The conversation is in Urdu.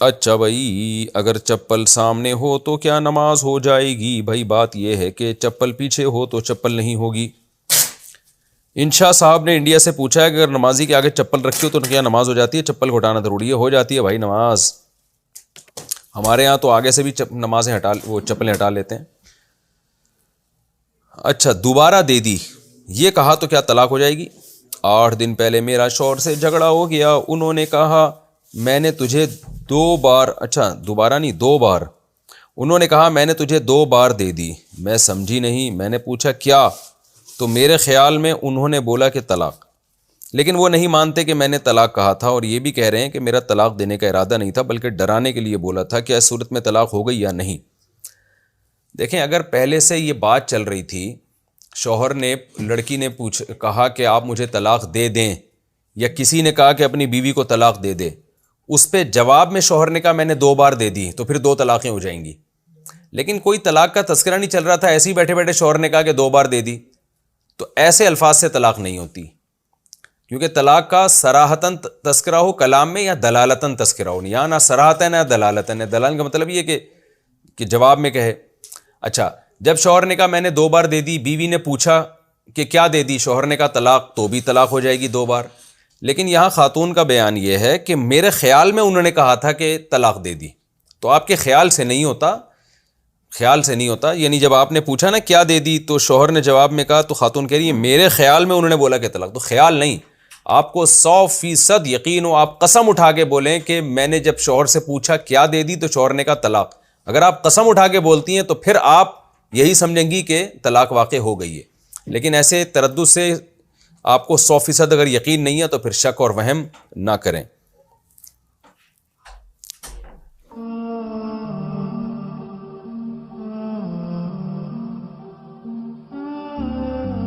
اچھا بھائی، اگر چپل سامنے ہو تو کیا نماز ہو جائے گی؟ بھائی بات یہ ہے کہ چپل پیچھے ہو تو چپل نہیں ہوگی۔ انشاء صاحب نے انڈیا سے پوچھا ہے کہ اگر نمازی کے آگے چپل رکھی ہو تو کیا نماز ہو جاتی ہے؟ چپل کو ہٹانا ضروری ہے؟ ہو جاتی ہے بھائی نماز۔ ہمارے ہاں تو آگے سے بھی نمازیں وہ چپلیں ہٹا لیتے ہیں۔ اچھا، دوبارہ دے دی یہ کہا تو کیا طلاق ہو جائے گی؟ 8 دن پہلے میرا شوہر سے جھگڑا ہو گیا، انہوں نے کہا میں نے تجھے 2 بار، اچھا دوبارہ نہیں 2 بار، انہوں نے کہا میں نے تجھے 2 بار دے دی، میں سمجھی نہیں، میں نے پوچھا کیا، تو میرے خیال میں انہوں نے بولا کہ طلاق، لیکن وہ نہیں مانتے کہ میں نے طلاق کہا تھا، اور یہ بھی کہہ رہے ہیں کہ میرا طلاق دینے کا ارادہ نہیں تھا بلکہ ڈرانے کے لیے بولا تھا، کیا اس صورت میں طلاق ہو گئی یا نہیں؟ دیکھیں، اگر پہلے سے یہ بات چل رہی تھی، شوہر نے، لڑکی نے کہا کہ آپ مجھے طلاق دے دیں، یا کسی نے کہا کہ اپنی بیوی کو طلاق دے دے، اس پہ جواب میں شوہر نے کہا میں نے 2 بار دے دی، تو پھر 2 طلاقیں ہو جائیں گی۔ لیکن کوئی طلاق کا تذکرہ نہیں چل رہا تھا، ایسے ہی بیٹھے بیٹھے شوہر نے کہا کہ 2 بار دے دی، تو ایسے الفاظ سے طلاق نہیں ہوتی، کیونکہ طلاق کا صراحتاً تذکرہ ہو کلام میں یا دلالتاً تذکرہ ہو، یا نہ صراحتاً یا دلالتاً۔ دلالت کا مطلب یہ کہ جواب میں کہے۔ اچھا، جب شوہر نے کہا میں نے 2 بار دے دی، بیوی نے پوچھا کہ کیا دے دی، شوہر نے کہا طلاق، تو بھی طلاق ہو جائے گی 2 بار۔ لیکن یہاں خاتون کا بیان یہ ہے کہ میرے خیال میں انہوں نے کہا تھا کہ طلاق دے دی، تو آپ کے خیال سے نہیں ہوتا، خیال سے نہیں ہوتا، یعنی جب آپ نے پوچھا نا کیا دے دی، تو شوہر نے جواب میں کہا، تو خاتون کہہ رہی ہے میرے خیال میں انہوں نے بولا کہ طلاق، تو خیال نہیں، آپ کو 100% یقین ہو، آپ قسم اٹھا کے بولیں کہ میں نے جب شوہر سے پوچھا کیا دے دی تو شوہر نے کہا طلاق، اگر آپ قسم اٹھا کے بولتی ہیں تو پھر آپ یہی سمجھیں گی کہ طلاق واقع ہو گئی ہے۔ لیکن ایسے تردد سے آپ کو 100% اگر یقین نہیں ہے تو پھر شک اور وہم نہ کریں۔